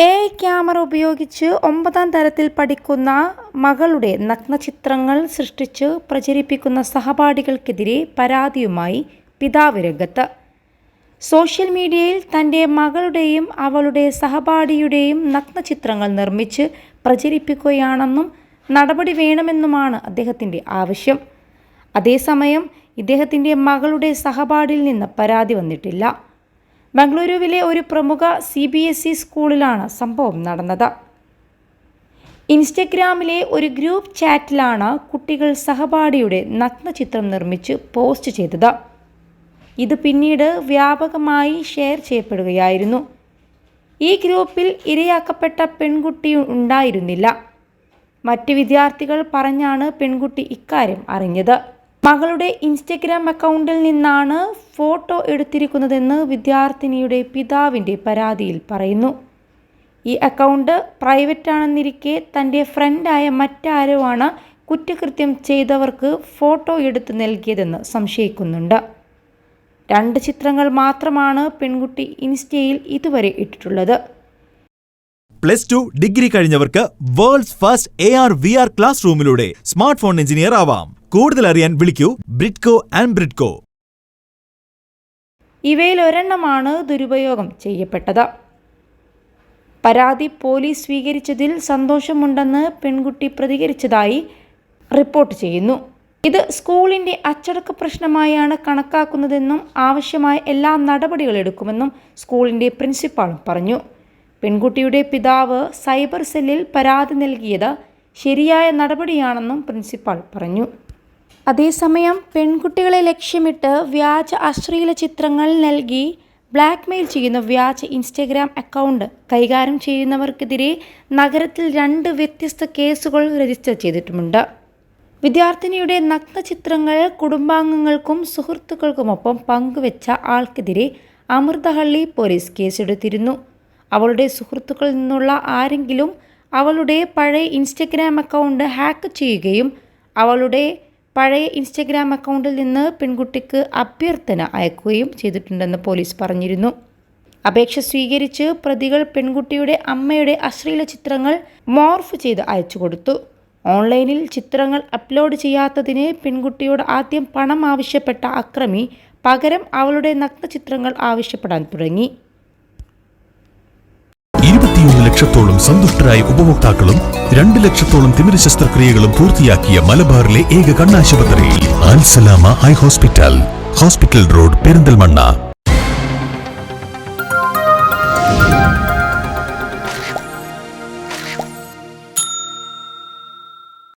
AI camera ഉപയോഗിച്ച് 9ാം തരത്തിൽ പഠിക്കുന്ന മകളുടെ നഗ്നചിത്രങ്ങൾ സൃഷ്ടിച്ച് പ്രചരിപ്പിക്കുന്ന സഹപാഠികൾക്കെതിരെ പരാതിയുമായി പിതാവ് രംഗത്ത്. സോഷ്യൽ മീഡിയയിൽ തൻ്റെ മകളുടെയും അവളുടെ സഹപാഠിയുടെയും നഗ്നചിത്രങ്ങൾ നിർമ്മിച്ച് പ്രചരിപ്പിക്കുകയാണെന്നും നടപടി വേണമെന്നുമാണ് അദ്ദേഹത്തിൻ്റെ ആവശ്യം. അതേസമയം ഇദ്ദേഹത്തിൻ്റെ മകളുടെ സഹപാഠിയിൽ നിന്ന് പരാതി വന്നിട്ടില്ല. ബംഗളൂരുവിലെ ഒരു പ്രമുഖ CBSE സ്കൂളിലാണ് സംഭവം നടന്നത്. ഇൻസ്റ്റഗ്രാമിലെ ഒരു ഗ്രൂപ്പ് ചാറ്റിലാണ് കുട്ടികൾ സഹപാഠിയുടെ നഗ്നചിത്രം നിർമ്മിച്ച് പോസ്റ്റ് ചെയ്തത്. ഇത് പിന്നീട് വ്യാപകമായി ഷെയർ ചെയ്യപ്പെടുകയായിരുന്നു. ഈ ഗ്രൂപ്പിൽ ഇരയാക്കപ്പെട്ട പെൺകുട്ടി ഉണ്ടായിരുന്നില്ല. മറ്റ് വിദ്യാർത്ഥികൾ പറഞ്ഞാണ് പെൺകുട്ടി ഇക്കാര്യം അറിഞ്ഞത്. മകളുടെ ഇൻസ്റ്റഗ്രാം അക്കൗണ്ടിൽ നിന്നാണ് ഫോട്ടോ എടുത്തിരിക്കുന്നതെന്ന് വിദ്യാർത്ഥിനിയുടെ പിതാവിൻ്റെ പരാതിയിൽ പറയുന്നു. ഈ അക്കൗണ്ട് പ്രൈവറ്റ് ആണെന്നിരിക്കെ തൻ്റെ ഫ്രണ്ടായ മറ്റാരോ ആണ് കുറ്റകൃത്യം ചെയ്തവർക്ക് ഫോട്ടോ എടുത്ത് നൽകിയതെന്ന് സംശയിക്കുന്നുണ്ട്. 2 ചിത്രങ്ങൾ മാത്രമാണ് പെൺകുട്ടി ഇൻസ്റ്റയിൽ ഇതുവരെ ഇട്ടിട്ടുള്ളത്. +2 ഡിഗ്രി കഴിഞ്ഞവർക്ക് വേൾഡ്സ് ഫസ്റ്റ് AR/VR ക്ലാസ് റൂമിലൂടെ സ്മാർട്ട് ഫോൺ എഞ്ചിനീയർ ആവാം. കൂടുതൽ അറിയാൻ വിളിക്കൂ ബ്രിഡ്കോ ആൻഡ് ബ്രിഡ്കോ. ഇവയിൽ ഒരെണ്ണമാണ് ദുരുപയോഗം ചെയ്യപ്പെട്ടത്. പരാതി പോലീസ് സ്വീകരിച്ചതിൽ സന്തോഷമുണ്ടെന്ന് പെൺകുട്ടി പ്രതികരിച്ചതായി റിപ്പോർട്ട് ചെയ്യുന്നു. ഇത് സ്കൂളിൻ്റെ അച്ചടക്ക പ്രശ്നമായാണ് കണക്കാക്കുന്നതെന്നും ആവശ്യമായ എല്ലാ നടപടികളെടുക്കുമെന്നും സ്കൂളിൻ്റെ പ്രിൻസിപ്പാളും പറഞ്ഞു. പെൺകുട്ടിയുടെ പിതാവ് സൈബർ സെല്ലിൽ പരാതി നൽകിയത് ശരിയായ നടപടിയാണെന്നും പ്രിൻസിപ്പാൾ പറഞ്ഞു. അതേസമയം പെൺകുട്ടികളെ ലക്ഷ്യമിട്ട് വ്യാജ അശ്ലീല ചിത്രങ്ങൾ നൽകി ബ്ലാക്ക്മെയിൽ ചെയ്യുന്ന വ്യാജ ഇൻസ്റ്റഗ്രാം അക്കൗണ്ട് കൈകാര്യം ചെയ്യുന്നവർക്കെതിരെ നഗരത്തിൽ 2 വ്യത്യസ്ത കേസുകൾ രജിസ്റ്റർ ചെയ്തിട്ടുമുണ്ട്. വിദ്യാർത്ഥിനിയുടെ നഗ്നചിത്രങ്ങൾ കുടുംബാംഗങ്ങൾക്കും സുഹൃത്തുക്കൾക്കുമൊപ്പം പങ്കുവെച്ച ആൾക്കെതിരെ അമൃതഹള്ളി പോലീസ് കേസെടുത്തിരുന്നു. അവളുടെ സുഹൃത്തുക്കളിൽ നിന്നുള്ള ആരെങ്കിലും അവളുടെ പഴയ ഇൻസ്റ്റഗ്രാം അക്കൗണ്ട് ഹാക്ക് ചെയ്യുകയും അവളുടെ പഴയ ഇൻസ്റ്റഗ്രാം അക്കൗണ്ടിൽ നിന്ന് പെൺകുട്ടിക്ക് അഭ്യർത്ഥന അയക്കുകയും ചെയ്തിട്ടുണ്ടെന്ന് പോലീസ് പറഞ്ഞിരുന്നു. അപേക്ഷ സ്വീകരിച്ച് പ്രതികൾ പെൺകുട്ടിയുടെ അമ്മയുടെ അശ്ലീല ചിത്രങ്ങൾ മോർഫ് ചെയ്ത് അയച്ചു കൊടുത്തു. ഓൺലൈനിൽ ചിത്രങ്ങൾ അപ്ലോഡ് ചെയ്യാത്തതിന് പെൺകുട്ടിയോട് ആദ്യം പണം ആവശ്യപ്പെട്ട അക്രമി പകരം അവളുടെ നഗ്നചിത്രങ്ങൾ ആവശ്യപ്പെടാൻ തുടങ്ങി. 21 ലക്ഷത്തോളം സന്തുഷ്ടരായ ഉപഭോക്താക്കളും 2 ലക്ഷത്തോളം തിമിര ശസ്ത്രക്രിയകളും പൂർത്തിയാക്കിയ മലബാറിലെ ഏക കണ്ണാശുപത്രി അൽ സലാമ ഹൈ ഹോസ്പിറ്റൽ റോഡ് പെരിന്തൽമണ്ണ.